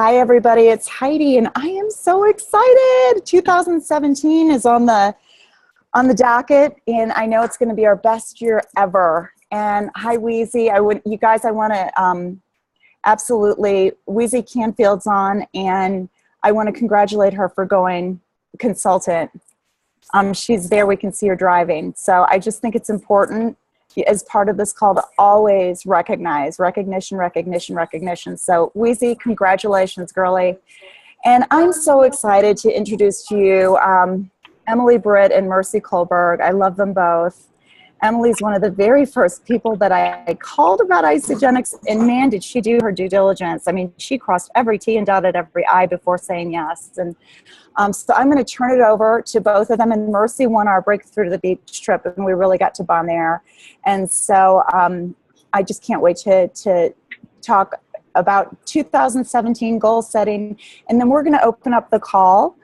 Hi, everybody. It's Heidi, and I am so excited. 2017 is on the docket, and I know it's going to be our best year ever. And hi, Wheezy. I want to absolutely, Wheezy Canfield's on, and I want to congratulate her for going consultant. She's there. We can see her driving. So I just think it's important as part of this call to always recognition. So Wheezy, congratulations, girlie. And I'm so excited to introduce to you Emily Britt and Mercy Kohlberg. I love them both. Emily's one of the very first people that I called about Isagenix, and man, did she do her due diligence. I mean, she crossed every T and dotted every I before saying yes. And so I'm going to turn it over to both of them. And Mercy won our Breakthrough to the Beach trip, and we really got to bond there. And so I just can't wait to talk about 2017 goal setting. And then we're going to open up the call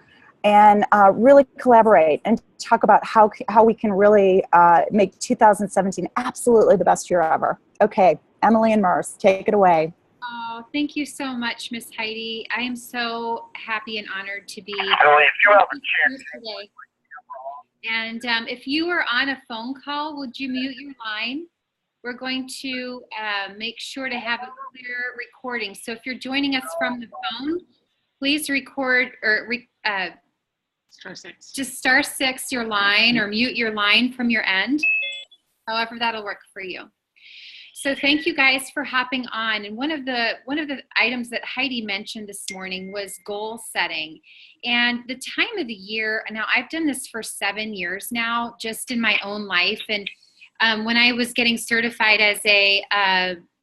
and really collaborate and talk about how we can really make 2017 absolutely the best year ever. Okay, Emily and Merce, take it away. Oh, thank you so much, Miss Heidi. I am so happy and honored to be Emily, if you have a chance today. And if you are on a phone call, would you mute your line? We're going to make sure to have a clear recording. So if you're joining us from the phone, please record or just *6 your line or mute your line from your end. However, that'll work for you. So thank you guys for hopping on. And one of the items that Heidi mentioned this morning was goal setting. And the time of the year, now I've done this for 7 years now, just in my own life. And when I was getting certified as a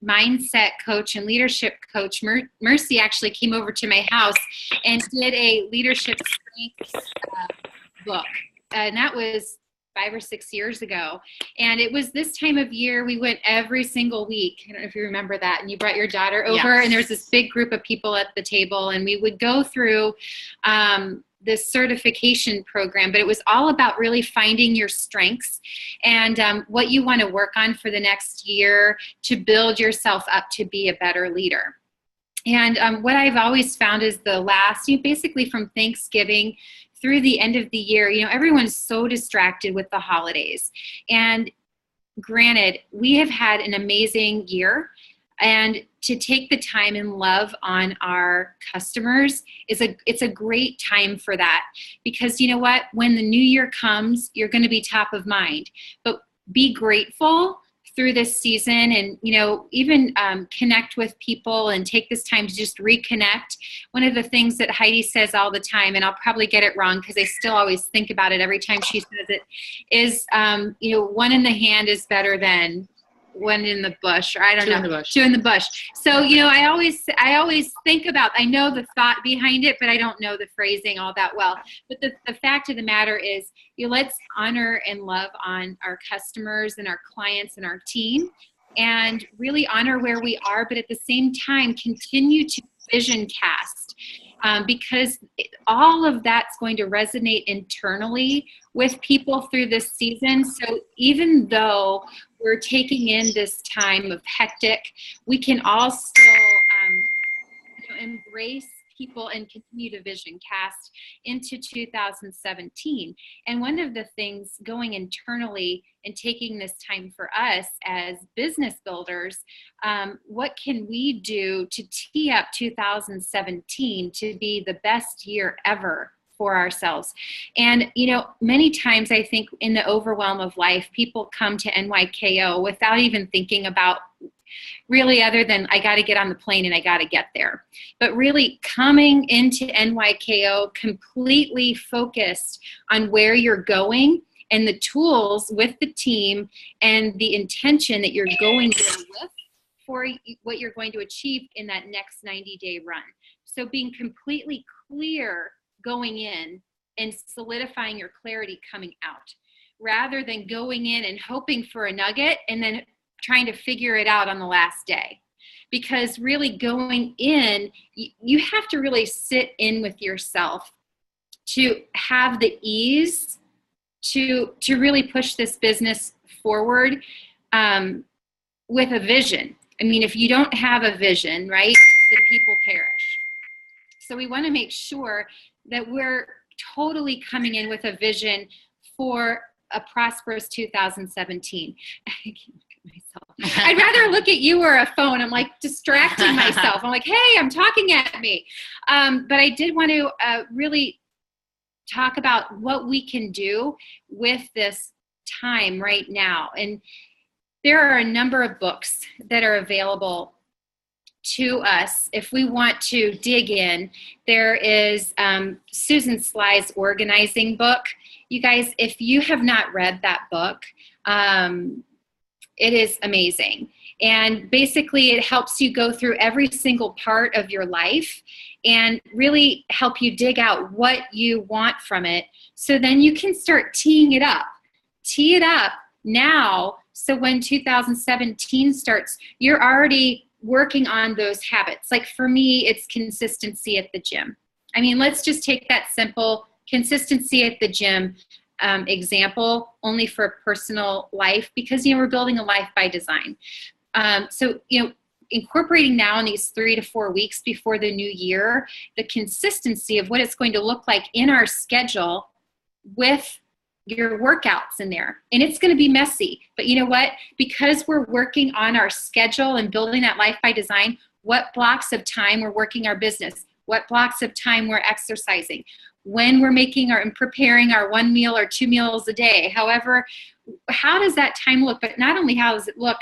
mindset coach and leadership coach, Mercy actually came over to my house and did a leadership strengths book. And that was 5 or 6 years ago. And it was this time of year, we went every single week. I don't know if you remember that. And you brought your daughter over, yes. And there was this big group of people at the table, and we would go through this certification program, but it was all about really finding your strengths and what you want to work on for the next year to build yourself up to be a better leader. And what I've always found is basically from Thanksgiving through the end of the year, everyone's so distracted with the holidays. And granted, we have had an amazing year, and to take the time and love on our customers it's a great time for that, because you know what? When the new year comes, you're going to be top of mind. But be grateful through this season, and even connect with people and take this time to just reconnect. One of the things that Heidi says all the time, and I'll probably get it wrong because I still always think about it every time she says it, is one in the hand is better than one in the bush, or I don't know, two in the bush. So I always think about, I know the thought behind it, but I don't know the phrasing all that well. But the fact of the matter is, let's honor and love on our customers and our clients and our team, and really honor where we are, but at the same time continue to vision cast, because all of that's going to resonate internally with people through this season. So even though we're taking in this time of hectic, we can all still embrace people and continue to vision cast into 2017. And one of the things going internally and taking this time for us as business builders, what can we do to tee up 2017 to be the best year ever for ourselves? And many times I think in the overwhelm of life, people come to NYKO without even thinking about really other than I got to get on the plane and I got to get there. But really coming into NYKO completely focused on where you're going and the tools with the team and the intention that you're going there with for what you're going to achieve in that next 90-day run. So being completely clear going in and solidifying your clarity coming out, rather than going in and hoping for a nugget and then trying to figure it out on the last day. Because really going in, you have to really sit in with yourself to have the ease to really push this business forward with a vision. I mean, if you don't have a vision, right, then people perish. So we want to make sure that we're totally coming in with a vision for a prosperous 2017. I can't look at myself. I'd rather look at you or a phone. I'm like distracting myself. I'm like, hey, I'm talking at me. But I did want to really talk about what we can do with this time right now. And there are a number of books that are available to us if we want to dig in. There is Susan Sly's organizing book. You guys, if you have not read that book, it is amazing. And basically it helps you go through every single part of your life and really help you dig out what you want from it. So then you can start teeing it up. Tee it up now. So when 2017 starts, you're already working on those habits. Like for me, it's consistency at the gym. I mean, let's just take that simple consistency at the gym example only for personal life, because, we're building a life by design. So, incorporating now in these 3 to 4 weeks before the new year, the consistency of what it's going to look like in our schedule with your workouts in there. And it's going to be messy, but you know what? Because we're working on our schedule and building that life by design, what blocks of time we're working our business, what blocks of time we're exercising, when we're making and preparing our 1 meal or 2 meals a day. However, how does that time look? But not only how does it look,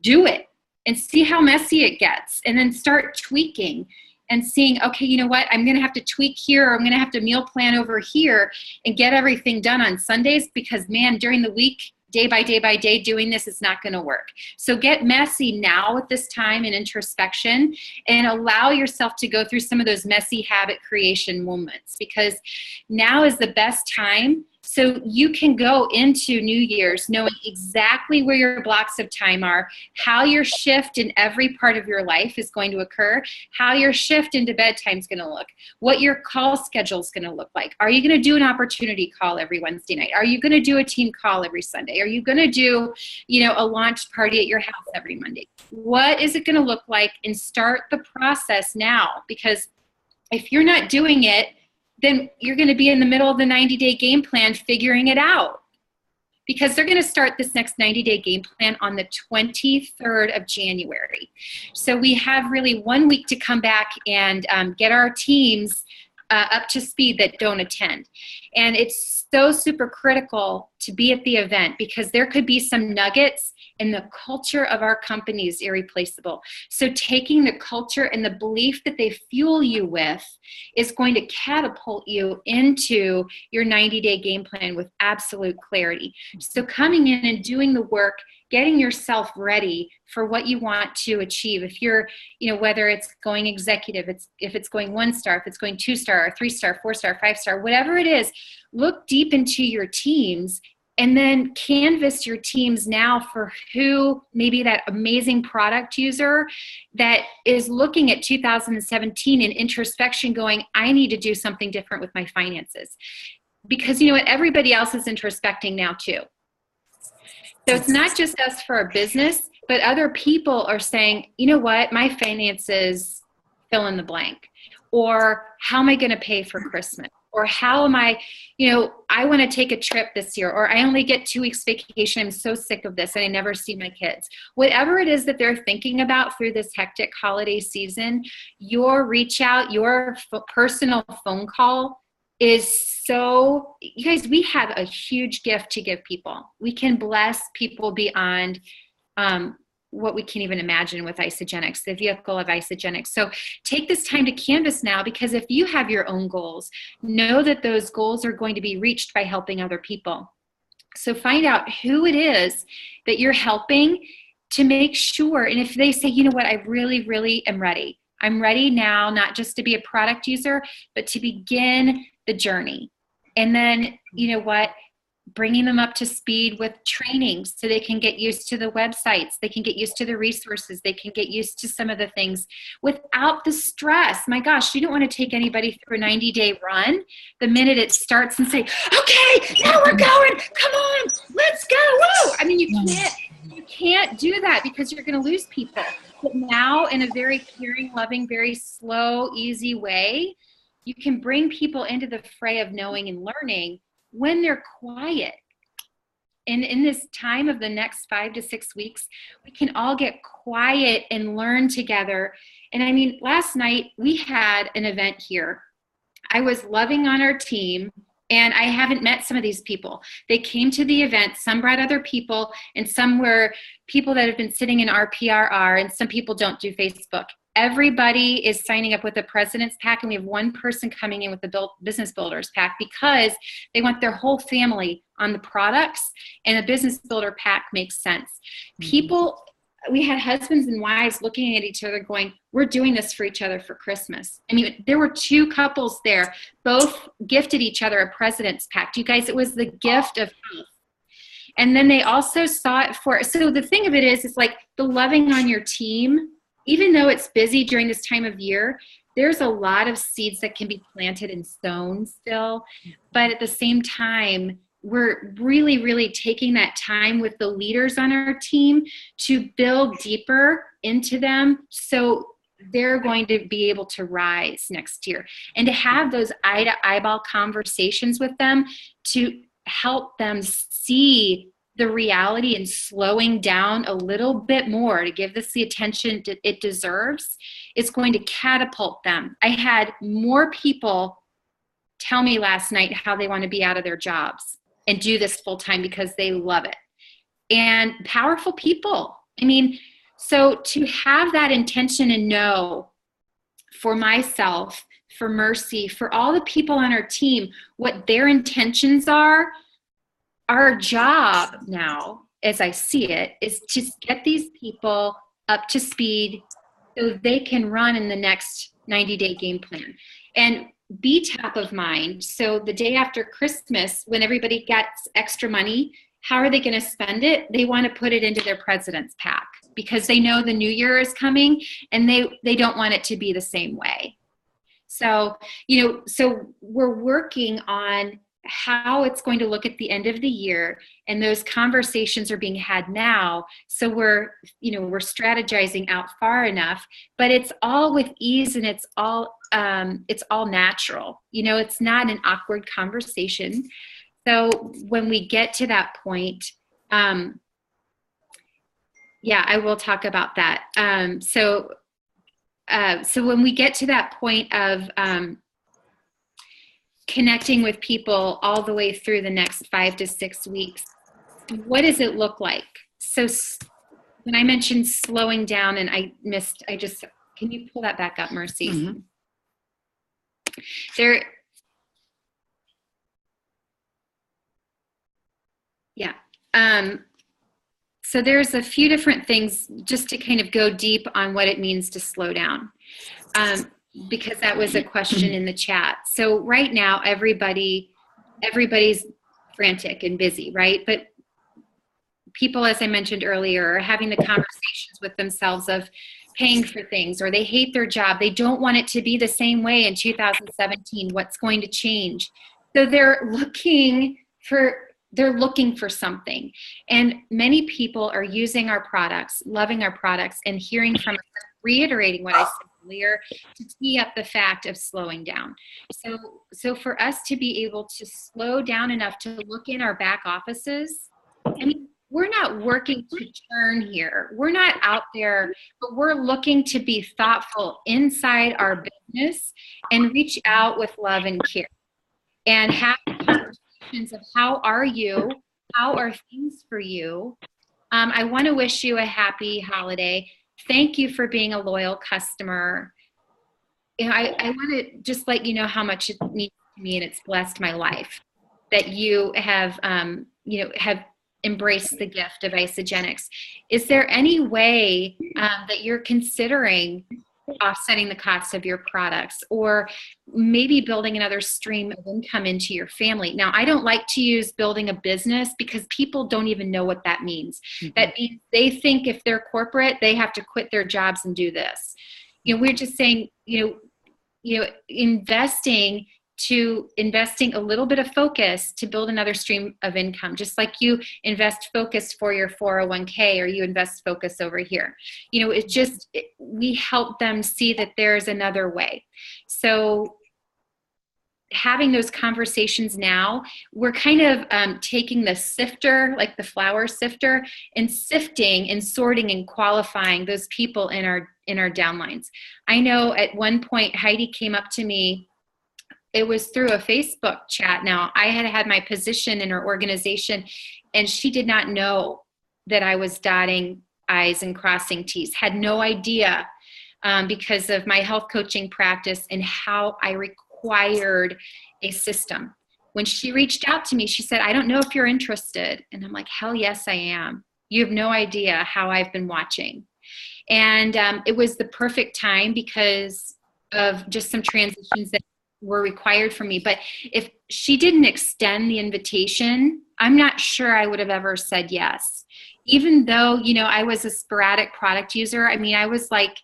do it and see how messy it gets, and then start tweaking and seeing, okay, you know what, I'm going to have to tweak here, or I'm going to have to meal plan over here and get everything done on Sundays, because man, during the week, day by day by day, doing this is not going to work. So get messy now at this time in introspection, and allow yourself to go through some of those messy habit creation moments, because now is the best time. So you can go into New Year's knowing exactly where your blocks of time are, how your shift in every part of your life is going to occur, how your shift into bedtime is going to look, what your call schedule is going to look like. Are you going to do an opportunity call every Wednesday night? Are you going to do a team call every Sunday? Are you going to do, a launch party at your house every Monday? What is it going to look like? And start the process now, because if you're not doing it, then you're going to be in the middle of the 90-day game plan figuring it out, because they're going to start this next 90-day game plan on the 23rd of January. So we have really 1 week to come back and get our teams up to speed that don't attend. And it's so super critical to be at the event, because there could be some nuggets, and the culture of our company is irreplaceable. So taking the culture and the belief that they fuel you with is going to catapult you into your 90-day game plan with absolute clarity. So coming in and doing the work, getting yourself ready for what you want to achieve. If you're, whether it's going executive, if it's going 1-star, if it's going 2-star, or 3-star, 4-star, 5-star, whatever it is, look deep into your teams, and then canvas your teams now for who, maybe that amazing product user that is looking at 2017 in introspection going, I need to do something different with my finances. Because you know what, everybody else is introspecting now too. So it's not just us for our business, but other people are saying, you know what, my finances fill in the blank. Or how am I going to pay for Christmas? Or how am I, I want to take a trip this year, or I only get 2 weeks vacation. I'm so sick of this and I never see my kids. Whatever it is that they're thinking about through this hectic holiday season, your reach out, your personal phone call is so, you guys, we have a huge gift to give people. We can bless people beyond what we can even imagine with Isagenix, the vehicle of Isagenix. So take this time to canvas now, because if you have your own goals, know that those goals are going to be reached by helping other people. So find out who it is that you're helping to make sure. And if they say, you know what, I really, really am ready. I'm ready now, not just to be a product user, but to begin the journey. And then, you know what, bringing them up to speed with training so they can get used to the websites, they can get used to the resources, they can get used to some of the things without the stress. My gosh, you don't want to take anybody through a 90-day run the minute it starts and say, okay, now we're going, come on, let's go, woo! I mean, you can't do that because you're going to lose people. But now, in a very caring, loving, very slow, easy way, you can bring people into the fray of knowing and learning when they're quiet. And in this time of the next 5 to 6 weeks, we can all get quiet and learn together. And I mean, last night we had an event here. I was loving on our team, and I haven't met some of these people. They came to the event. Some brought other people, and some were people that have been sitting in our PRR, and some people don't do Facebook. Everybody is signing up with the President's Pack, and we have one person coming in with the Business Builders Pack because they want their whole family on the products, and the Business Builder Pack makes sense. People, we had husbands and wives looking at each other going, we're doing this for each other for Christmas. I mean, there were 2 couples there, both gifted each other a President's Pack. You guys, it was the gift of health. And then they also saw it for, so the thing of it is, it's like the loving on your team. Even though it's busy during this time of year, there's a lot of seeds that can be planted and sown still. But at the same time, we're really, really taking that time with the leaders on our team to build deeper into them so they're going to be able to rise next year. And to have those eye-to-eyeball conversations with them to help them see the reality and slowing down a little bit more to give this the attention it deserves is going to catapult them. I had more people tell me last night how they want to be out of their jobs and do this full time because they love it. And powerful people. I mean, so to have that intention and know for myself, for Mercy, for all the people on our team, what their intentions are, our job now, as I see it, is to get these people up to speed so they can run in the next 90-day game plan and be top of mind. So the day after Christmas, when everybody gets extra money, how are they going to spend it? They want to put it into their President's Pack because they know the new year is coming and they don't want it to be the same way. So, so we're working on how it's going to look at the end of the year, and those conversations are being had now. So we're strategizing out far enough, but it's all with ease and it's all natural. It's not an awkward conversation. So when we get to that point, I will talk about that. So when we get to that point of connecting with people all the way through the next 5 to 6 weeks, what does it look like? So when I mentioned slowing down and can you pull that back up, Mercy? Mm-hmm. So there's a few different things just to kind of go deep on what it means to slow down. Because that was a question in the chat. So right now, everybody's frantic and busy, right? But people, as I mentioned earlier, are having the conversations with themselves of paying for things, or they hate their job. They don't want it to be the same way in 2017. What's going to change? So they're looking for something. And many people are using our products, loving our products, and hearing from us, reiterating what I said earlier, to tee up the fact of slowing down. So for us to be able to slow down enough to look in our back offices, I mean, we're not working to churn here. We're not out there, but we're looking to be thoughtful inside our business and reach out with love and care and have conversations of how are you? How are things for you? I want to wish you a happy holiday. Thank you for being a loyal customer. I want to just let you know how much it means to me, and it's blessed my life that you have, have embraced the gift of Isagenix. Is there any way that you're considering offsetting the costs of your products, or maybe building another stream of income into your family? Now, I don't like to use building a business because people don't even know what that means. Mm-hmm. That means they think if they're corporate, they have to quit their jobs and do this. We're just saying, investing to investing a little bit of focus to build another stream of income, just like you invest focus for your 401k or you invest focus over here. You know, we help them see that there's another way. So having those conversations now, we're kind of taking the sifter, like the flour sifter, and sifting and sorting and qualifying those people in our downlines. I know at one point Heidi came up to me. It was through a Facebook chat. Now, I had my position in her organization, and she did not know that I was dotting I's and crossing T's, had no idea because of my health coaching practice and how I required a system. When she reached out to me, she said, I don't know if you're interested. And I'm like, hell yes, I am. You have no idea how I've been watching. And it was the perfect time because of just some transitions that were required for me. But if she didn't extend the invitation, I'm not sure I would have ever said yes. Even though, you know, I was a sporadic product user. I mean, I was like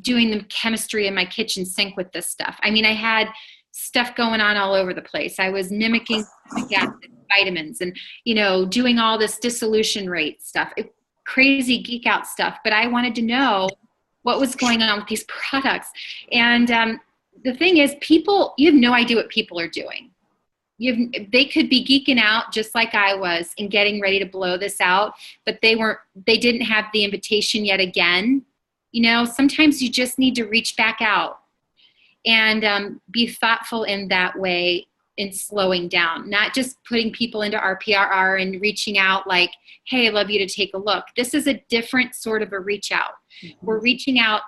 doing the chemistry in my kitchen sink with this stuff. I mean, I had stuff going on all over the place. I was mimicking vitamins and, you know, doing all this dissolution rate stuff, crazy geek out stuff. But I wanted to know what was going on with these products. And, the thing is, people, you have no idea what people are doing. They could be geeking out just like I was and getting ready to blow this out, but they didn't have the invitation yet again. You know, sometimes you just need to reach back out and be thoughtful in that way in slowing down, not just putting people into RPRR and reaching out like, hey, I'd love you to take a look. This is a different sort of a reach out. Mm-hmm. We're reaching out,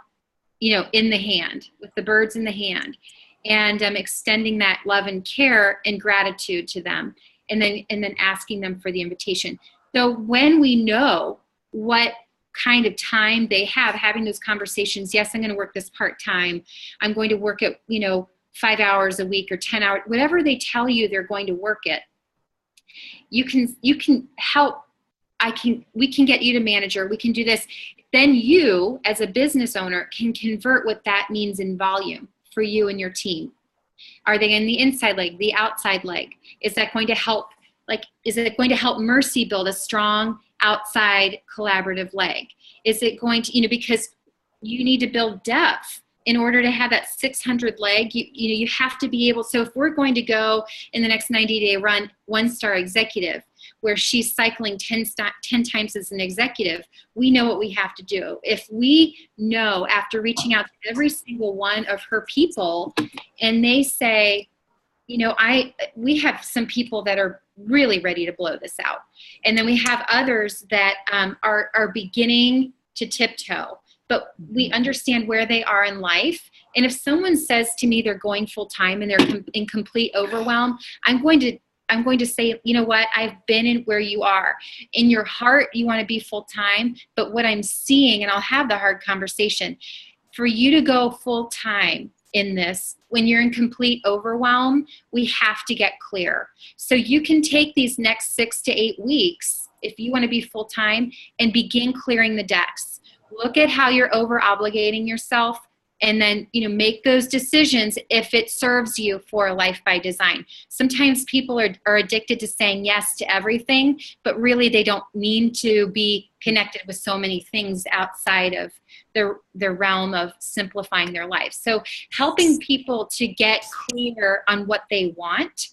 you know, in the hand, with the birds in the hand, and extending that love and care and gratitude to them, and then asking them for the invitation. So when we know what kind of time they have, having those conversations, yes, I'm going to work this part-time. I'm going to work it, you know, 5 hours a week or 10 hours, whatever they tell you they're going to work it. You can help. We can get you to manager. We can do this. Then you, as a business owner, can convert what that means in volume for you and your team. Are they in the inside leg, the outside leg? Is that going to help? Like, is it going to help Mercy build a strong outside collaborative leg? Is it going to, you know, because you need to build depth in order to have that 600 leg. You have to be able. So if we're going to go in the next 90-day run, 1-star executive, where she's cycling 10 times as an executive, we know what we have to do. If we know after reaching out to every single one of her people and they say, you know, we have some people that are really ready to blow this out. And then we have others that are beginning to tiptoe, but we understand where they are in life. And if someone says to me they're going full time and they're in complete overwhelm, I'm going to say, you know what, I've been in where you are. In your heart, you want to be full time, but what I'm seeing, and I'll have the hard conversation, for you to go full time in this, when you're in complete overwhelm, we have to get clear. So you can take these next 6 to 8 weeks, if you want to be full time, and begin clearing the decks. Look at how you're over obligating yourself, and then, you know, make those decisions if it serves you for a life by design. Sometimes people are addicted to saying yes to everything, but really they don't mean to be connected with so many things outside of their realm of simplifying their life. So helping people to get clear on what they want,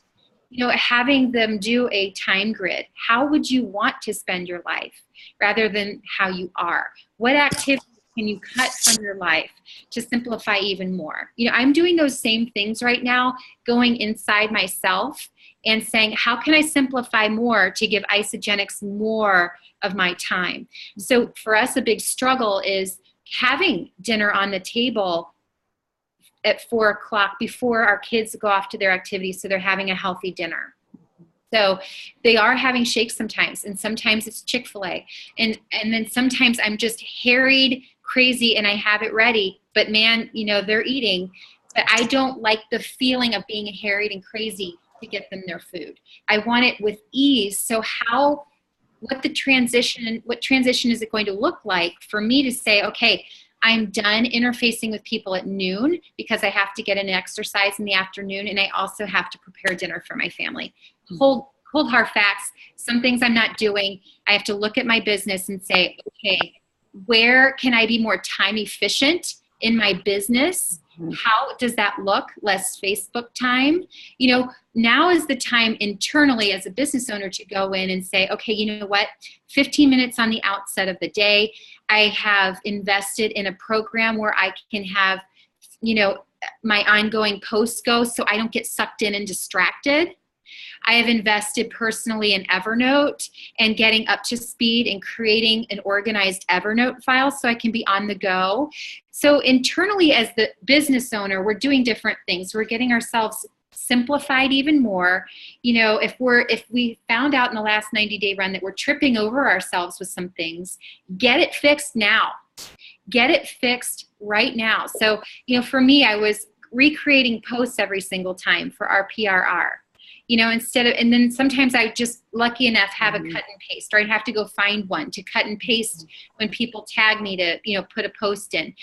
you know, having them do a time grid. How would you want to spend your life rather than how you are? What activities can you cut from your life to simplify even more? You know, I'm doing those same things right now, going inside myself and saying, how can I simplify more to give Isagenix more of my time? So for us, a big struggle is having dinner on the table at 4 o'clock before our kids go off to their activities, so they're having a healthy dinner. So they are having shakes sometimes, and sometimes it's Chick-fil-A. And then sometimes I'm just harried, crazy, and I have it ready. But man, you know, they're eating. But I don't like the feeling of being harried and crazy to get them their food. I want it with ease. So what transition is it going to look like for me to say, okay, I'm done interfacing with people at noon because I have to get an exercise in the afternoon, and I also have to prepare dinner for my family. Cold hard facts, some things I'm not doing. I have to look at my business and say, okay, where can I be more time efficient in my business? How does that look? Less Facebook time. You know, now is the time internally as a business owner to go in and say, okay, you know what? 15 minutes on the outset of the day. I have invested in a program where I can have, you know, my ongoing posts go so I don't get sucked in and distracted. I have invested personally in Evernote and getting up to speed and creating an organized Evernote file so I can be on the go. So internally as the business owner, we're doing different things. We're getting ourselves simplified even more. You know, if we found out in the last 90-day run that we're tripping over ourselves with some things, get it fixed now. Get it fixed right now. So, you know, for me, I was recreating posts every single time for our PRR. You know, and then sometimes I just, lucky enough, have a cut and paste, or I'd have to go find one to cut and paste when people tag me to, you know, put a post in.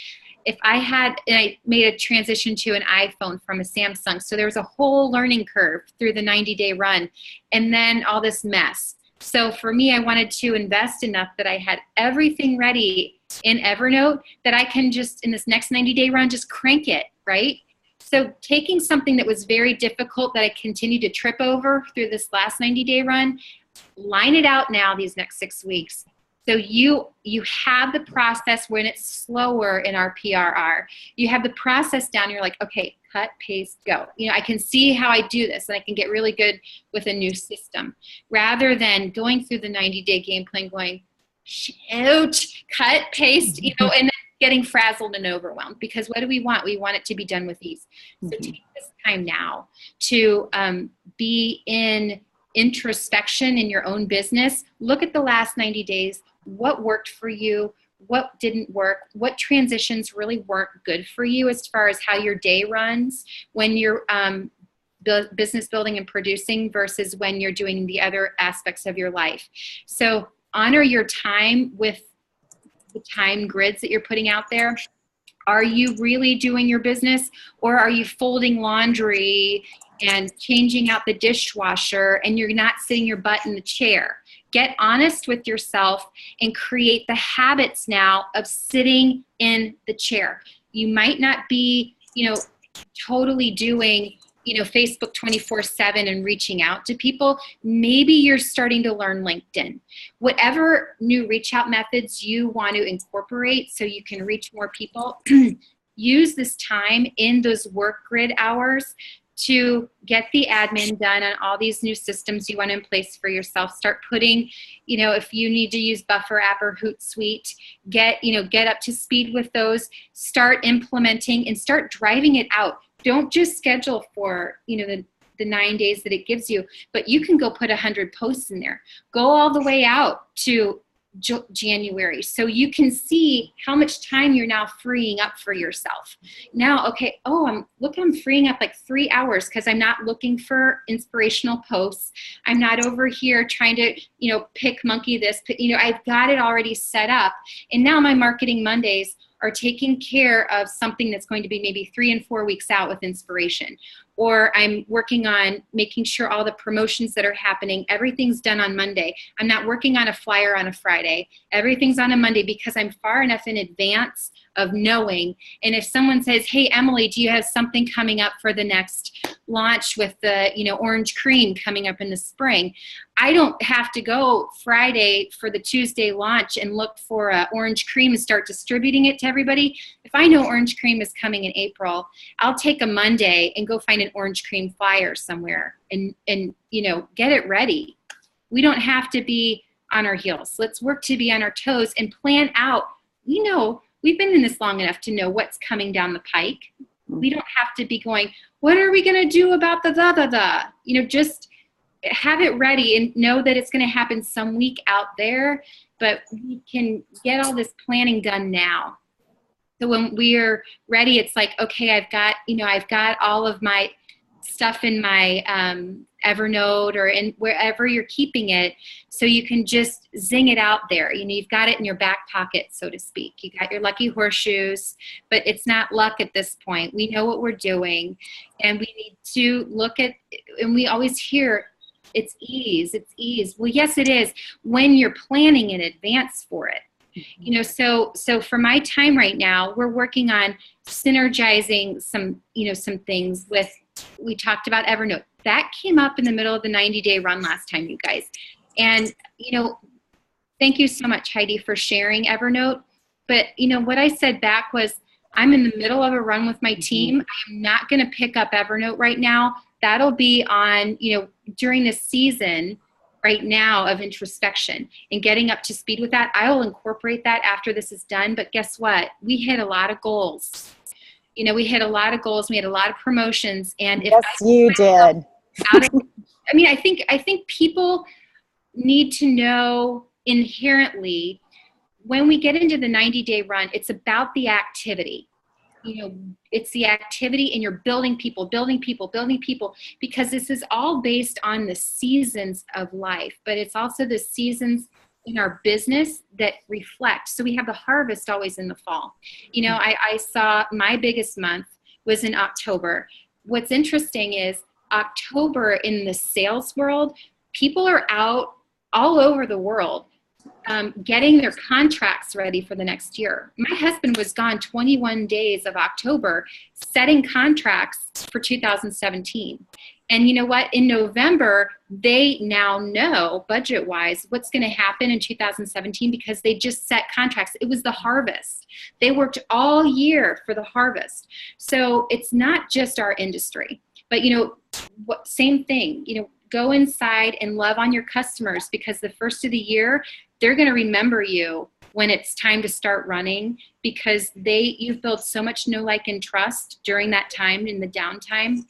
And I made a transition to an iPhone from a Samsung. So there was a whole learning curve through the 90-day run, and then all this mess. So for me, I wanted to invest enough that I had everything ready in Evernote that I can just, in this next 90-day run, just crank it, right? So taking something that was very difficult that I continued to trip over through this last 90-day run, line it out now these next 6 weeks. So you have the process when it's slower in our PRR. You have the process down. You're like, okay, cut, paste, go. You know, I can see how I do this, and I can get really good with a new system. Rather than going through the 90-day game plan going, shoot, cut, paste, you know, and then getting frazzled and overwhelmed, because what do we want? We want it to be done with ease. So take this time now to be in introspection in your own business. Look at the last 90 days. What worked for you? What didn't work? What transitions really weren't good for you as far as how your day runs when you're business building and producing versus when you're doing the other aspects of your life. So honor your time with the time grids that you're putting out there. Are you really doing your business, or are you folding laundry and changing out the dishwasher and you're not sitting your butt in the chair? Get honest with yourself and create the habits now of sitting in the chair. You might not be, you know, totally doing, you know, Facebook 24/7 and reaching out to people. Maybe you're starting to learn LinkedIn. Whatever new reach out methods you want to incorporate so you can reach more people, use this time in those work grid hours to get the admin done on all these new systems you want in place for yourself. Start putting, you know, if you need to use Buffer app or Hootsuite, get up to speed with those. Start implementing and start driving it out. Don't just schedule for, you know, the 9 days that it gives you, but you can go put 100 posts in there. Go all the way out to January so you can see how much time you're now freeing up for yourself. Now, okay, I'm freeing up like 3 hours because I'm not looking for inspirational posts. I'm not over here trying to, you know, monkey this, you know, I've got it already set up. And now my Marketing Mondays are taking care of something that's going to be maybe 3 and 4 weeks out with inspiration. Or I'm working on making sure all the promotions that are happening, everything's done on Monday. I'm not working on a flyer on a Friday. Everything's on a Monday because I'm far enough in advance of knowing. And if someone says, hey, Emily, do you have something coming up for the next launch with the, you know, orange cream coming up in the spring? I don't have to go Friday for the Tuesday launch and look for orange cream and start distributing it to everybody. If I know orange cream is coming in April, I'll take a Monday and go find an orange cream flyer somewhere and you know, get it ready. We don't have to be on our heels. Let's work to be on our toes and plan out. You know, we've been in this long enough to know what's coming down the pike. We don't have to be going, what are we going to do about the? You know, just have it ready and know that it's going to happen some week out there, but we can get all this planning done now. So when we're ready, it's like, okay, I've got all of my stuff in my Evernote or in wherever you're keeping it, so you can just zing it out there. You know, you've got it in your back pocket, so to speak. You got your lucky horseshoes, but it's not luck at this point. We know what we're doing, and we need to look at, and we always hear, it's ease, it's ease. Well, yes, it is when you're planning in advance for it. You know, so for my time right now, we're working on synergizing some things with, we talked about Evernote. That came up in the middle of the 90-day run last time, you guys. And, you know, thank you so much, Heidi, for sharing Evernote. But, you know, what I said back was, I'm in the middle of a run with my team. I'm not going to pick up Evernote right now. That'll be on, you know, during the season right now of introspection and getting up to speed with that. I will incorporate that after this is done. But guess what? We hit a lot of goals. You know, we hit a lot of goals. We had a lot of promotions. And if yes, you did. I think people need to know inherently, when we get into the 90-day run, it's about the activity. You know, it's the activity, and you're building people, because this is all based on the seasons of life, but it's also the seasons in our business that reflect. So we have the harvest always in the fall. You know, I saw my biggest month was in October. What's interesting is October in the sales world, people are out all over the world getting their contracts ready for the next year. My husband was gone 21 days of October setting contracts for 2017. And you know what? In November, they now know budget-wise what's going to happen in 2017 because they just set contracts. It was the harvest. They worked all year for the harvest. So it's not just our industry. But, you know, same thing, you know, go inside and love on your customers, because the first of the year, they're going to remember you when it's time to start running, because you've built so much know, like, and trust during that time in the downtime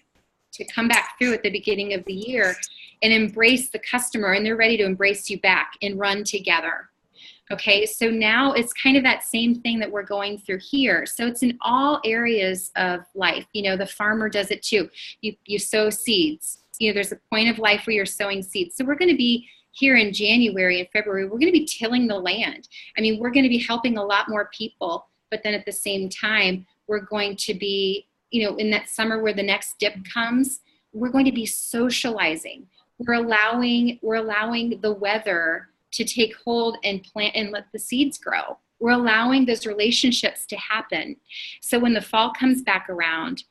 to come back through at the beginning of the year and embrace the customer, and they're ready to embrace you back and run together. Okay, so now it's kind of that same thing that we're going through here. So it's in all areas of life. You know, the farmer does it too. You sow seeds. You know, there's a point of life where you're sowing seeds. So we're going to be here in January and February, we're going to be tilling the land. I mean, we're going to be helping a lot more people, but then at the same time, we're going to be, you know, in that summer where the next dip comes, we're going to be socializing. We're allowing the weather to take hold and plant and let the seeds grow. We're allowing those relationships to happen. So when the fall comes back around,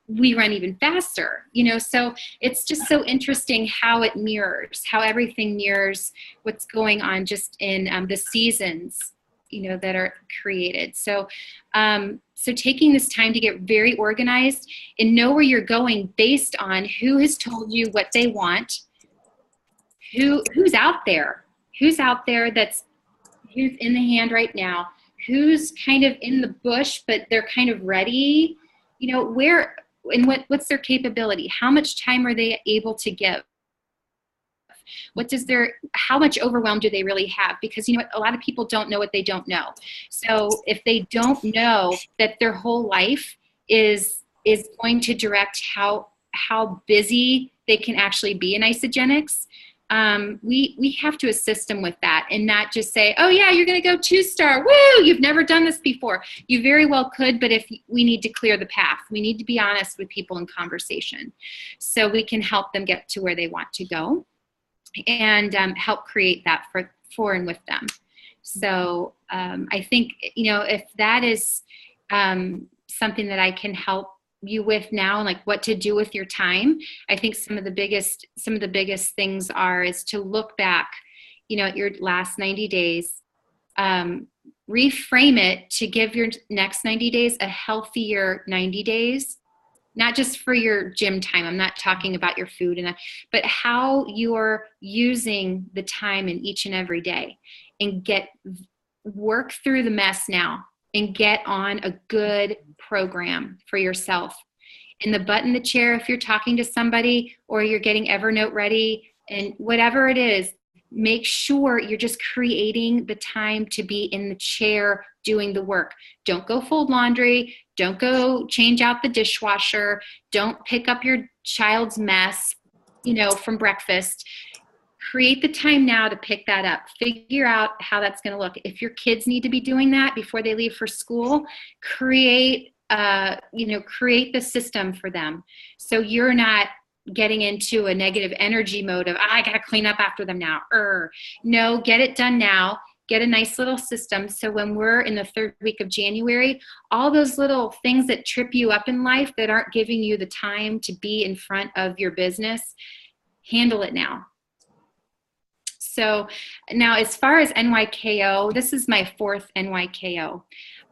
we run even faster, you know. So it's just so interesting how it mirrors, how everything mirrors what's going on just in the seasons, you know, that are created. So, so taking this time to get very organized and know where you're going based on who has told you what they want, who's out there who's in the hand right now, who's kind of in the bush, but they're kind of ready, you know, where and what's their capability? How much time are they able to give? How much overwhelm do they really have? Because, you know what, a lot of people don't know what they don't know. So if they don't know that their whole life is going to direct how busy they can actually be in Isagenix, we have to assist them with that and not just say, oh yeah, you're going to go 2-star. Woo! You've never done this before. You very well could, but if we need to clear the path, we need to be honest with people in conversation so we can help them get to where they want to go and help create that for and with them. So I think, you know, if that is something that I can help you with now, like what to do with your time, I think some of the biggest things is to look back, you know, at your last 90 days, reframe it to give your next 90 days a healthier 90 days, not just for your gym time. I'm not talking about your food but how you're using the time in each and every day, and work through the mess now and get on a good program for yourself. In the butt in the chair, if you're talking to somebody or you're getting Evernote ready and whatever it is, make sure you're just creating the time to be in the chair doing the work. Don't go fold laundry. Don't go change out the dishwasher. Don't pick up your child's mess, from breakfast. Create the time now to pick that up. Figure out how that's going to look. If your kids need to be doing that before they leave for school, create the system for them. So you're not getting into a negative energy mode of, I got to clean up after them now. No, get it done now. Get a nice little system. So when we're in the third week of January, all those little things that trip you up in life that aren't giving you the time to be in front of your business, handle it now. So now as far as NYKO, this is my 4th NYKO.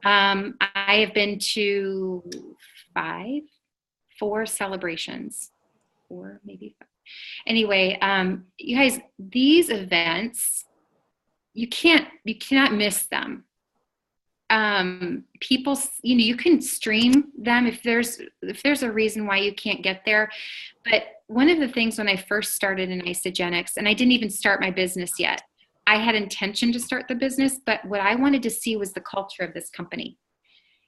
I have been to 4 celebrations. 4, maybe 5. Anyway, you guys, these events, you cannot miss them. People, you can stream them if there's a reason why you can't get there. But one of the things when I first started in Isagenix, and I didn't even start my business yet, I had intention to start the business, but what I wanted to see was the culture of this company.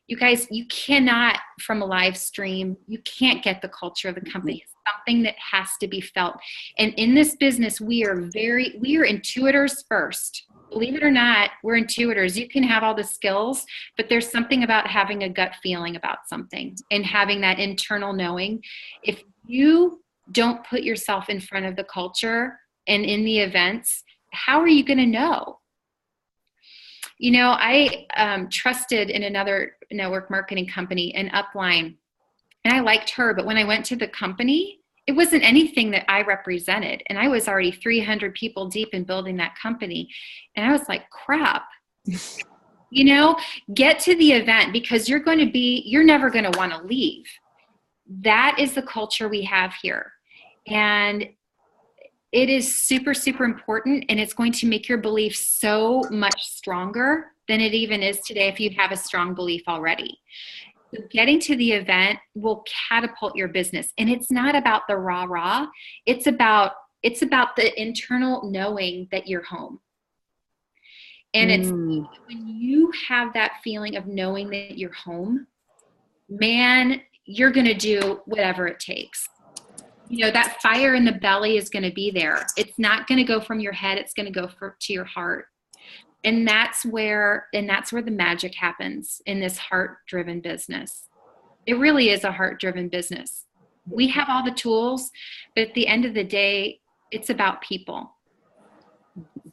You guys, you cannot, from a live stream, you can't get the culture of the company. It's something that has to be felt. And in this business, we are intuitors first. Believe it or not, we're intuitors. You can have all the skills, but there's something about having a gut feeling about something and having that internal knowing. If you don't put yourself in front of the culture and in the events, how are you going to know? I trusted in another network marketing company, an Upline, and I liked her. But when I went to the company, it wasn't anything that I represented. And I was already 300 people deep in building that company. And I was like, crap, get to the event because you're never going to want to leave. That is the culture we have here. And it is super, super important, and it's going to make your belief so much stronger than it even is today if you have a strong belief already. So getting to the event will catapult your business, and it's not about the rah-rah. It's about the internal knowing that you're home. And it's when you have that feeling of knowing that you're home, man, you're going to do whatever it takes. That fire in the belly is going to be there. It's not going to go from your head. It's going to go to your heart. And that's where the magic happens in this heart-driven business. It really is a heart-driven business. We have all the tools, but at the end of the day, it's about people.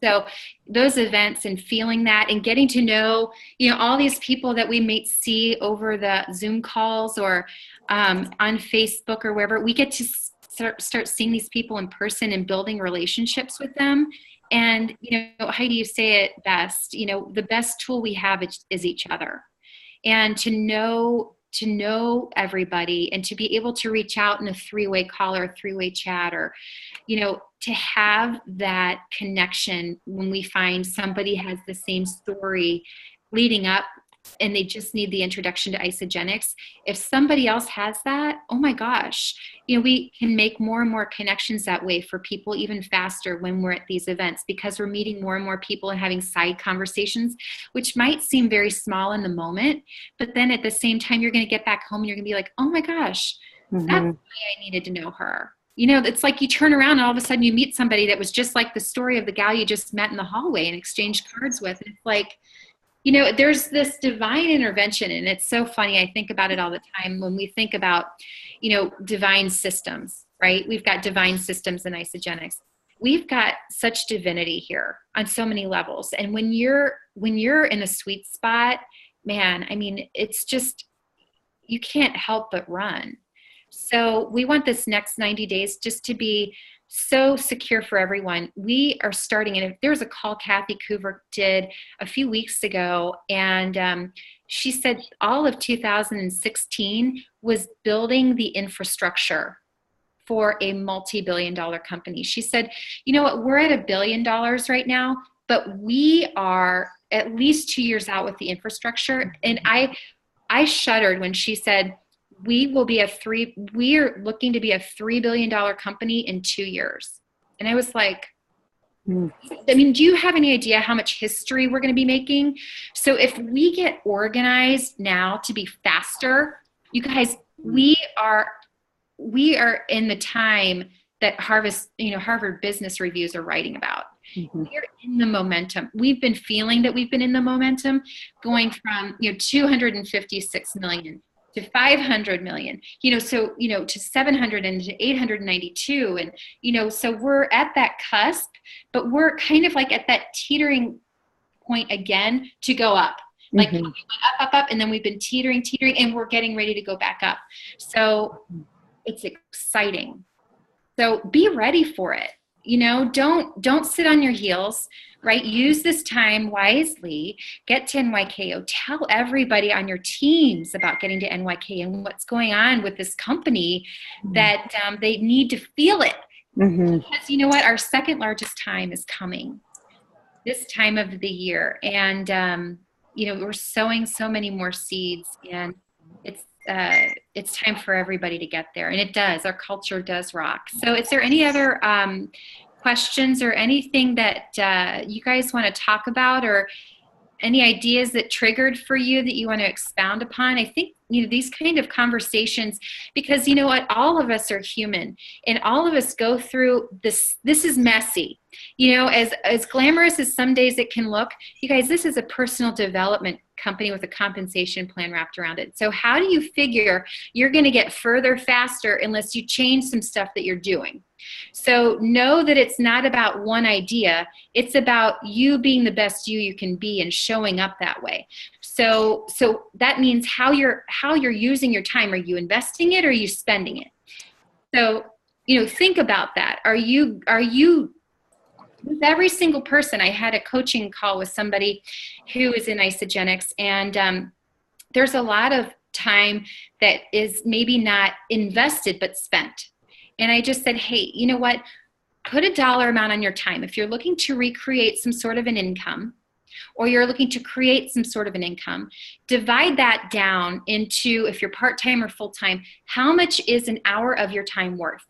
So those events and feeling that and getting to know, all these people that we may see over the Zoom calls or on Facebook or wherever, we get to start seeing these people in person and building relationships with them. And, Heidi, you say it best, the best tool we have is each other. And to know everybody and to be able to reach out in a 3-way call or a 3-way chat or, to have that connection when we find somebody has the same story leading up and they just need the introduction to Isagenix. If somebody else has that, oh my gosh, we can make more and more connections that way for people even faster when we're at these events because we're meeting more and more people and having side conversations, which might seem very small in the moment, but then at the same time, you're going to get back home and you're going to be like, oh my gosh, that's why I needed to know her. It's like you turn around and all of a sudden you meet somebody that was just like the story of the gal you just met in the hallway and exchanged cards with. And it's like, there's this divine intervention, and it's so funny. I think about it all the time when we think about, divine systems, right? We've got divine systems in Isagenix. We've got such divinity here on so many levels. And when you're in a sweet spot, man, it's just, you can't help but run. So we want this next 90 days just to be so secure for everyone. We are starting, and there was a call Kathy Coover did a few weeks ago, and she said all of 2016 was building the infrastructure for a multi-billion-dollar company. She said, we're at $1 billion right now, but we are at least 2 years out with the infrastructure. And I shuddered when she said, we are looking to be a $3 billion company in 2 years. And I was like, I mean, do you have any idea how much history we're going to be making? So if we get organized now to be faster, you guys, we are in the time that Harvard Business Reviews are writing about. We're in the momentum. We've been feeling that we've been in the momentum, going from 256 million to 500 million, to 700 and to 892. And, so we're at that cusp, but we're kind of like at that teetering point again to go up. Like we went up, and then we've been teetering, and we're getting ready to go back up. So it's exciting. So be ready for it. Don't sit on your heels, right? Use this time wisely. Get to NYKO. Tell everybody on your teams about getting to NYK and what's going on with this company, that they need to feel it. Because you know what? Our second largest time is coming this time of the year. And, we're sowing so many more seeds, and it's time for everybody to get there. And it does. Our culture does rock. So is there any other questions or anything that you guys want to talk about, or any ideas that triggered for you that you want to expound upon? I think, these kind of conversations, because you know what, all of us are human, and all of us go through this. This is messy. As glamorous as some days it can look, you guys, this is a personal development company with a compensation plan wrapped around it. So how do you figure you're going to get further faster unless you change some stuff that you're doing? So know that it's not about one idea. It's about you being the best you can be and showing up that way. So that means how you're using your time. Are you investing it, or are you spending it? So, think about that. Are you with every single person? I had a coaching call with somebody who is in Isagenix, and there's a lot of time that is maybe not invested but spent. And I just said, hey, you know what? Put a dollar amount on your time. If you're looking to recreate some sort of an income, or you're looking to create some sort of an income, divide that down into, if you're part-time or full-time, how much is an hour of your time worth?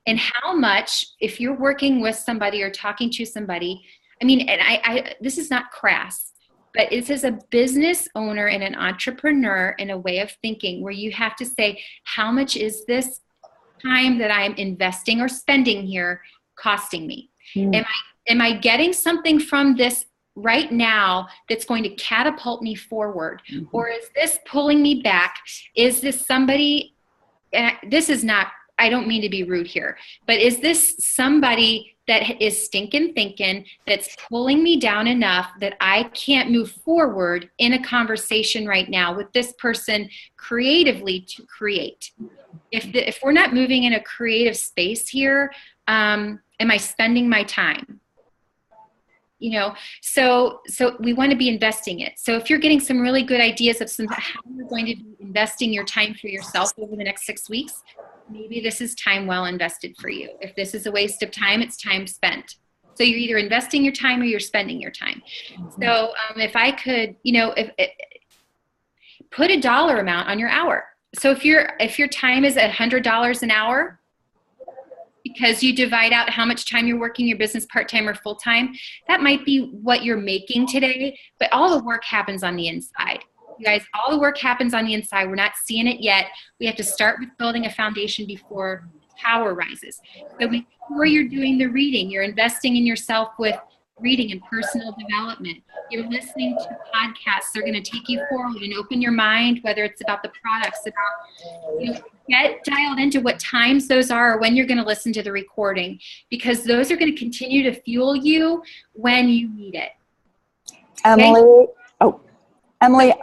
And how much, if you're working with somebody or talking to somebody, and I this is not crass, but this is a business owner and an entrepreneur in a way of thinking where you have to say, how much is this time that I'm investing or spending here costing me? Am I getting something from this right now that's going to catapult me forward? Or is this pulling me back? Is this somebody, this is not, I don't mean to be rude here, but is this somebody that is stinking thinking, that's pulling me down enough that I can't move forward in a conversation right now with this person creatively to create? If we're not moving in a creative space here, am I spending my time? So we want to be investing it. So if you're getting some really good ideas of how you're going to be investing your time for yourself over the next 6 weeks, maybe this is time well invested for you. If this is a waste of time, it's time spent. So you're either investing your time or you're spending your time. So if I could, put a dollar amount on your hour. So if your time is $100 an hour, because you divide out how much time you're working your business part-time or full-time, that might be what you're making today, but all the work happens on the inside. You guys, all the work happens on the inside. We're not seeing it yet. We have to start with building a foundation before the tower rises. So before you're doing the reading, you're investing in yourself with reading and personal development. You're listening to podcasts that are going to take you forward and open your mind, whether it's about the products, about, get dialed into what times those are or when you're going to listen to the recording, because those are going to continue to fuel you when you need it. Emily,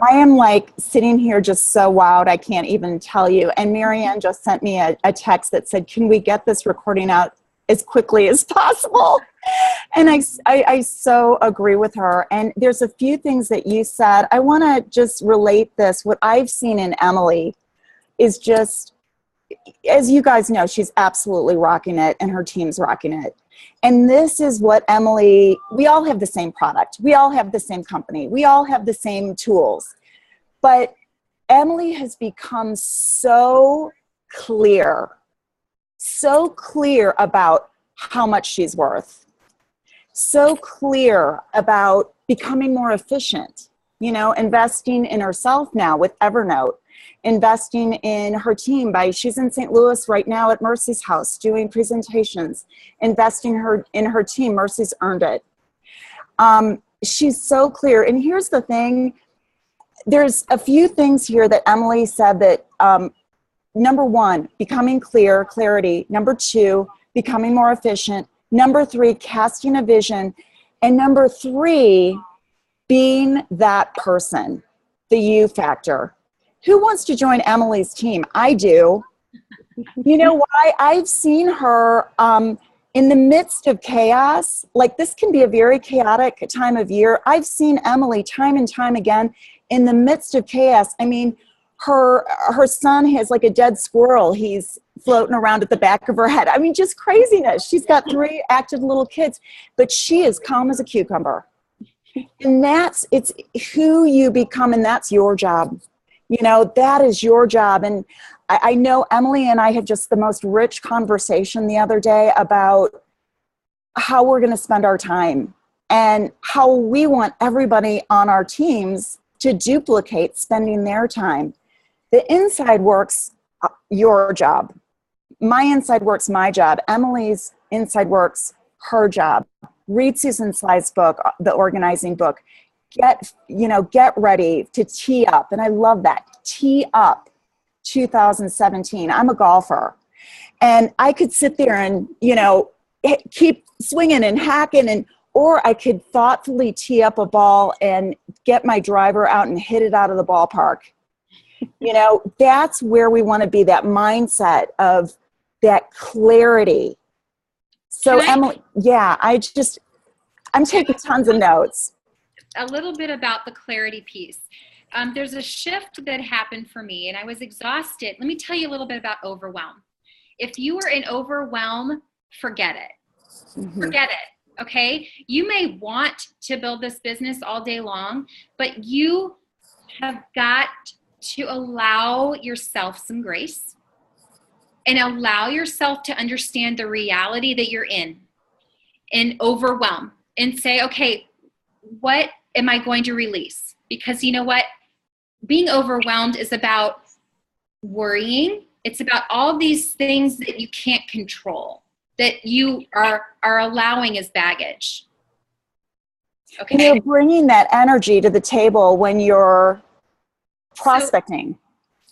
I am like sitting here just so wowed, I can't even tell you. And Marianne just sent me a text that said, can we get this recording out as quickly as possible? And I so agree with her. And there's a few things that you said. I want to just relate this. What I've seen in Emily is just, as you guys know, she's absolutely rocking it, and her team's rocking it. And this is what Emily, we all have the same product. We all have the same company. We all have the same tools. But Emily has become so clear about how much she's worth. so clear about becoming more efficient, you know, investing in herself now with Evernote, investing in her team she's in St. Louis right now at Mercy's house doing presentations, investing in her team. Mercy's earned it. She's so clear. And here's the thing, there's a few things here that Emily said that, number one, becoming clarity. Number two, becoming more efficient. Number three, casting a vision. And number three, being that person, the you factor. Who wants to join Emily's team? I do. You know why? I've seen her in the midst of chaos. Like, this can be a very chaotic time of year. I've seen Emily time and time again in the midst of chaos. I mean, her son has like a dead squirrel. He's floating around at the back of her head. I mean, just craziness. She's got 3 active little kids, but she is calm as a cucumber. And it's who you become, and that's your job. You know, that is your job. And I know Emily and I had just the most rich conversation the other day about how we're going to spend our time and how we want everybody on our teams to duplicate spending their time. The inside work's your job. My inside work's my job. Emily's inside work's her job. Read Susan Sly's book, the organizing book. Get ready to tee up. And I love that. Tee up 2017. I'm a golfer. And I could sit there and, you know, keep swinging and hacking, or I could thoughtfully tee up a ball and get my driver out and hit it out of the ballpark. You know, that's where we want to be, that mindset of that clarity. So Emily, yeah, I'm taking tons of notes. A little bit about the clarity piece. There's a shift that happened for me and I was exhausted. Let me tell you a little bit about overwhelm. If you are in overwhelm, forget it. Mm-hmm. Forget it. Okay. You may want to build this business all day long, but you have got to allow yourself some grace and allow yourself to understand the reality that you're in and overwhelm and say, okay, what am I going to release? Because you know what? Being overwhelmed is about worrying. It's about all these things that you can't control, that you are allowing as baggage. Okay. And you're bringing that energy to the table when you're prospecting.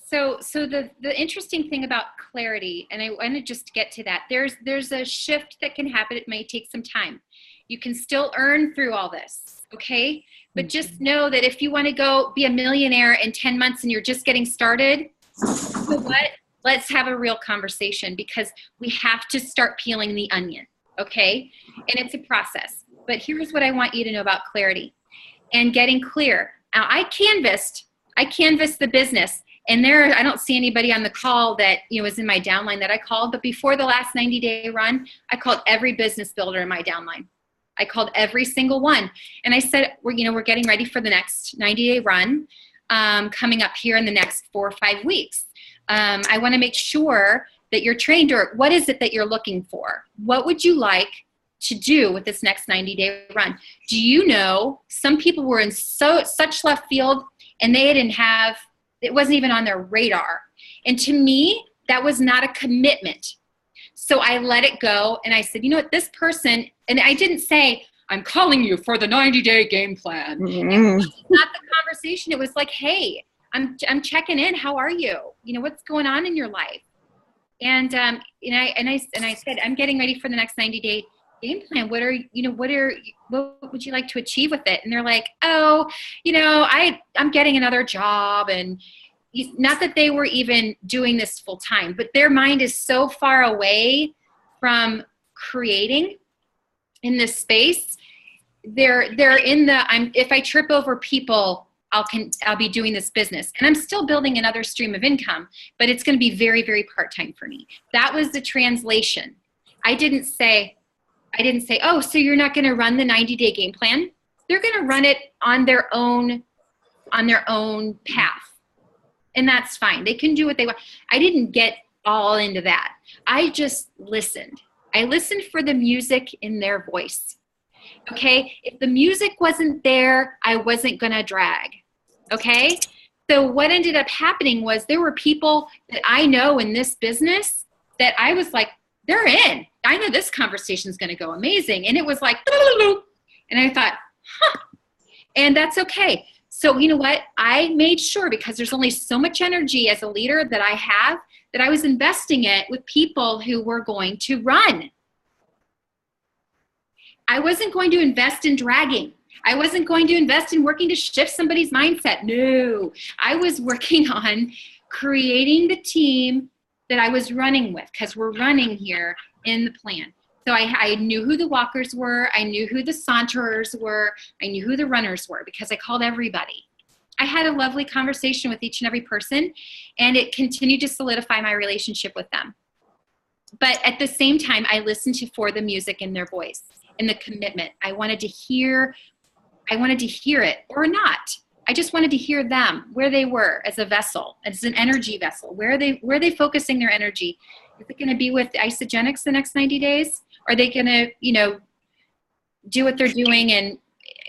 So the interesting thing about clarity, and I want to just get to that, there's a shift that can happen. It may take some time. You can still earn through all this, okay? But just know that if you want to go be a millionaire in 10 months and you're just getting started, you know what? Let's have a real conversation, because we have to start peeling the onion, okay? And it's a process. But here's what I want you to know about clarity and getting clear. Now, I canvassed the business, and I don't see anybody on the call that was in my downline that I called, but before the last 90-day run, I called every business builder in my downline. I called every single one. And I said, we're getting ready for the next 90-day run coming up here in the next 4 or 5 weeks. I want to make sure that you're trained, or what is it that you're looking for? What would you like to do with this next 90-day run? Do you know some people were in such left field and it wasn't even on their radar. And to me, that was not a commitment. So I let it go. And I said, you know what, this person, and I didn't say, I'm calling you for the 90-day game plan. Mm-hmm. It was not the conversation. It was like, hey, I'm checking in. How are you? What's going on in your life? And I said, I'm getting ready for the next 90-day game plan. What would you like to achieve with it? And they're like, oh, I'm getting another job. And not that they were even doing this full time, but their mind is so far away from creating in this space. They're in if I trip over people, I'll be doing this business. And I'm still building another stream of income, but it's going to be very, very part-time for me. That was the translation. I didn't say, oh, so you're not going to run the 90-day game plan? They're going to run it on their own path. And that's fine. They can do what they want. I didn't get all into that. I just listened. I listened for the music in their voice. Okay. If the music wasn't there, I wasn't going to drag. Okay. So what ended up happening was there were people that I know in this business that I was like, they're in. I know this conversation is going to go amazing. And it was like, and I thought, huh. And that's okay. So you know what? I made sure, because there's only so much energy as a leader that I have, that I was investing it with people who were going to run. I wasn't going to invest in dragging. I wasn't going to invest in working to shift somebody's mindset. No, I was working on creating the team that I was running with, because we're running here in the plan. So I knew who the walkers were. I knew who the saunterers were. I knew who the runners were, because I called everybody. I had a lovely conversation with each and every person, and it continued to solidify my relationship with them. But at the same time, I listened for the music in their voice and the commitment. I wanted to hear it or not. I just wanted to hear them, where they were as a vessel, as an energy vessel. Where are they focusing their energy? Is it going to be with Isagenix the next 90 days? Are they going to, do what they're doing and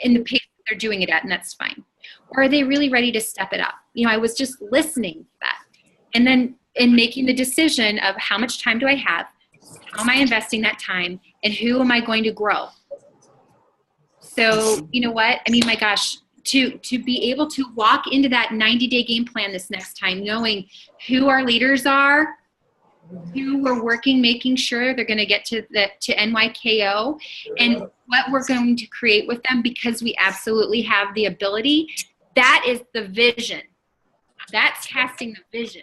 in the pace that they're doing it at, and that's fine? Or are they really ready to step it up? I was just listening to that. And then in making the decision of how much time do I have, how am I investing that time, and who am I going to grow? So, you know what? I mean, my gosh, to be able to walk into that 90-day game plan this next time, knowing who our leaders are, who we're working, making sure they're going to get to NYKO, and what we're going to create with them, because we absolutely have the ability. That is the vision. That's casting the vision.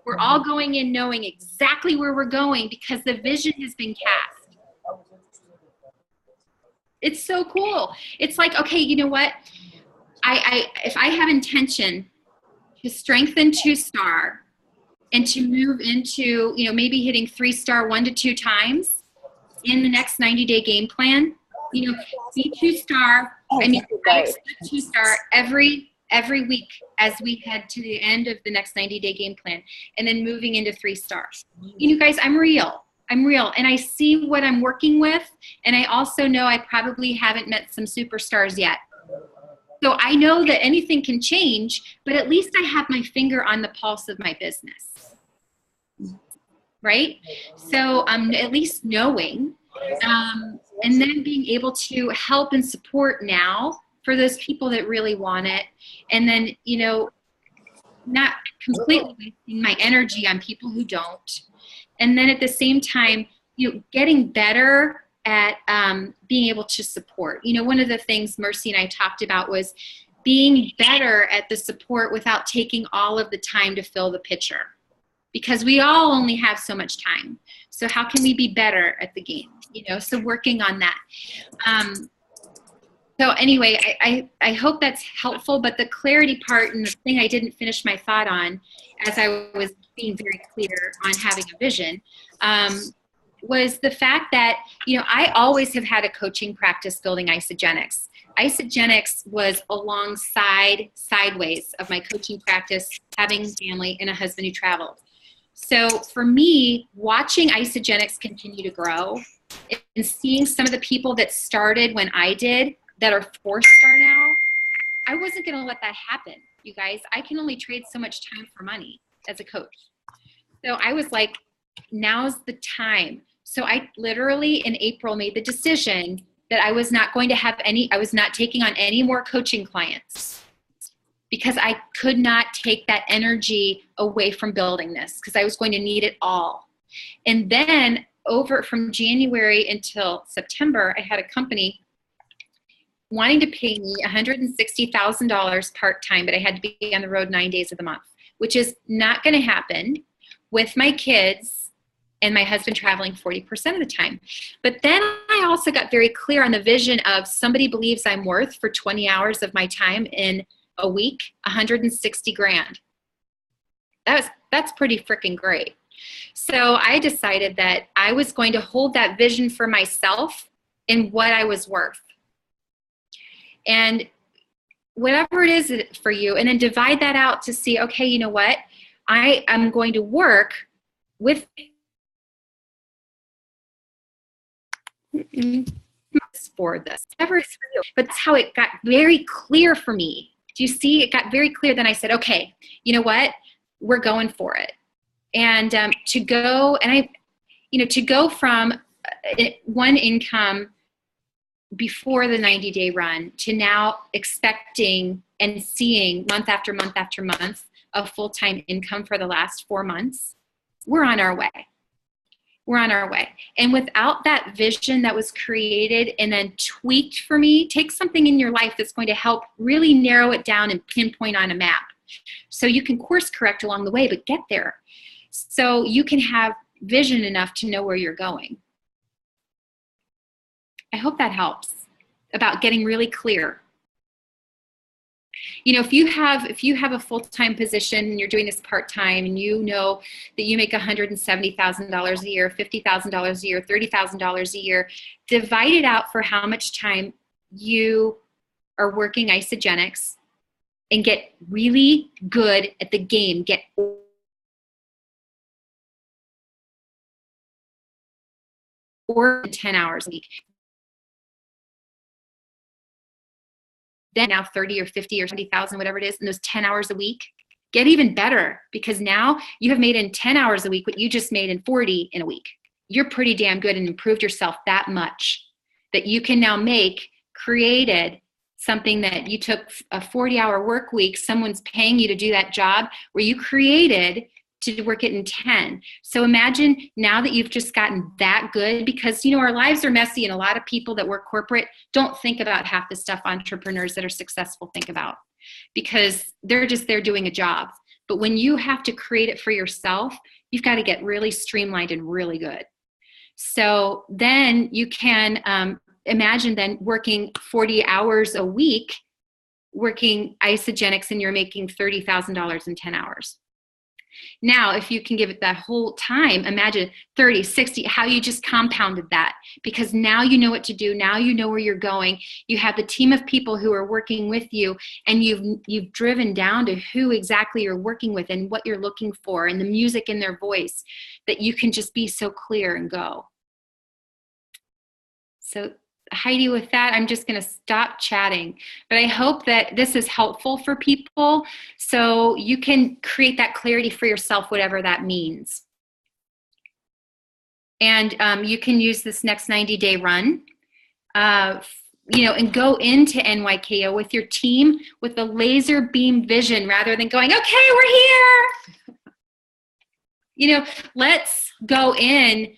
We're all going in knowing exactly where we're going, because the vision has been cast. It's so cool. It's like, okay, you know what? If I have intention to strengthen 2-star and to move into, maybe hitting 3-star 1 to 2 times in the next 90-day game plan, be 2-star. I expect 2-star every week as we head to the end of the next 90-day game plan, and then moving into 3-star. Guys, I'm real. And I see what I'm working with. And I also know I probably haven't met some superstars yet. So I know that anything can change, but at least I have my finger on the pulse of my business. Right? So at least knowing, and then being able to help and support now for those people that really want it. And then, not completely wasting my energy on people who don't. And then at the same time, getting better at being able to support. One of the things Mercy and I talked about was being better at the support without taking all of the time to fill the pitcher. Because we all only have so much time. So how can we be better at the game? So working on that. So anyway, I hope that's helpful, but the clarity part and the thing I didn't finish my thought on, as I was being very clear on having a vision, was the fact that, I always have had a coaching practice building Isagenix. Isagenix was sideways of my coaching practice, having family and a husband who traveled. So for me, watching Isagenix continue to grow and seeing some of the people that started when I did that are 4-star now, I wasn't going to let that happen, you guys. I can only trade so much time for money as a coach. So I was like, now's the time. So I literally in April made the decision that I was not going to have I was not taking on any more coaching clients, because I could not take that energy away from building this, because I was going to need it all. And then from January until September, I had a company wanting to pay me $160,000 part-time, but I had to be on the road 9 days of the month, which is not going to happen with my kids and my husband traveling 40% of the time. But then I also got very clear on the vision of somebody believes I'm worth, for 20 hours of my time in a week, $160,000. That's pretty freaking great. So I decided that I was going to hold that vision for myself and what I was worth. And whatever it is for you, and then divide that out to see, okay, you know what? I am going to work with for this. Whatever it's for you. But that's how it got very clear for me. Do you see? It got very clear. Then I said, okay, you know what? We're going for it. And to go from one income before the 90-day run to now expecting and seeing month after month after month of full-time income for the last 4 months, we're on our way. We're on our way. And without that vision that was created and then tweaked for me, take something in your life that's going to help really narrow it down and pinpoint on a map. So you can course correct along the way, but get there. So you can have vision enough to know where you're going. I hope that helps about getting really clear. You know, if you have a full-time position and you're doing this part-time and you know that you make $170,000 a year, $50,000 a year, $30,000 a year, divide it out for how much time you are working Isagenix and get really good at the game. Get or 10 hours a week. Then now 30 or 50 or 70,000, whatever it is, in those 10 hours a week, get even better, because now you have made in 10 hours a week what you just made in 40 in a week. You're pretty damn good and improved yourself that much that you can now created something that you took a 40-hour work week, someone's paying you to do that job where you created to work it in 10. So imagine now that you've just gotten that good, because, you know, our lives are messy and a lot of people that work corporate don't think about half the stuff entrepreneurs that are successful think about, because they're just there doing a job. But when you have to create it for yourself, you've got to get really streamlined and really good. So then you can imagine then working 40 hours a week, working Isagenix, and you're making $30,000 in 10 hours. Now, if you can give it that whole time, imagine 30, 60, how you just compounded that, because now you know what to do. Now you know where you're going. You have the team of people who are working with you, and you've driven down to who exactly you're working with and what you're looking for and the music in their voice, that you can just be so clear and go. So Heidi, with that, I'm just going to stop chatting. But I hope that this is helpful for people so you can create that clarity for yourself, whatever that means. And you can use this next 90-day run, you know, and go into NYKO with your team with a laser beam vision rather than going, okay, we're here. You know, let's go in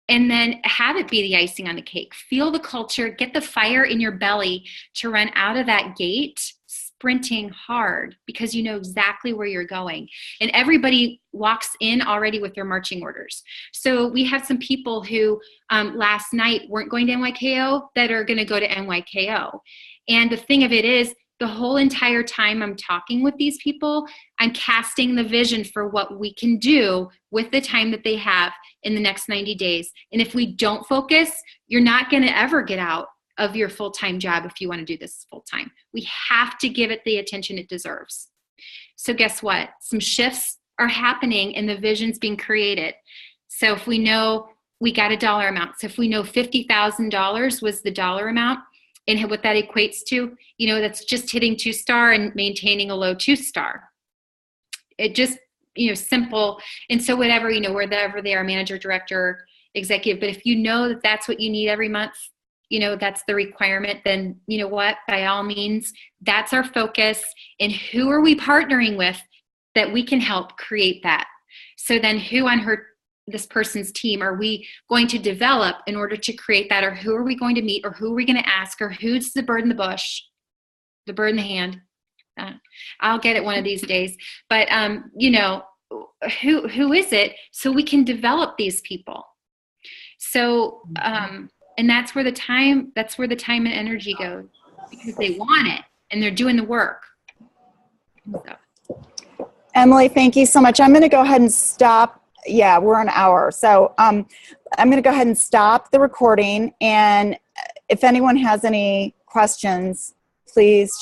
and then have it be the icing on the cake. Feel the culture, get the fire in your belly to run out of that gate sprinting hard, because you know exactly where you're going. And everybody walks in already with their marching orders. So we have some people who last night weren't going to NYKO that are going to go to NYKO. And the thing of it is, the whole entire time I'm talking with these people, I'm casting the vision for what we can do with the time that they have in the next 90 days. And if we don't focus, you're not going to ever get out of your full-time job if you want to do this full-time. We have to give it the attention it deserves. So guess what? Some shifts are happening and the vision's being created. So if we know we got a dollar amount, so if we know $50,000 was the dollar amount, and what that equates to, you know, that's just hitting 2-star and maintaining a low 2-star. It just, you know, simple. And so whatever, you know, wherever they are, manager, director, executive, but if you know that that's what you need every month, you know, that's the requirement, then you know what, by all means, that's our focus. And who are we partnering with that we can help create that? So then who on this person's team are we going to develop in order to create that, or who are we going to meet, or who are we going to ask, or who's the bird in the bush, the bird in the hand? I'll get it one of these days. But you know, who is it, so we can develop these people. So and that's where the time and energy goes, because they want it and they're doing the work. So. Emily, thank you so much. I'm going to go ahead and stop. Yeah, we're an hour. So I'm going to go ahead and stop the recording. And if anyone has any questions, please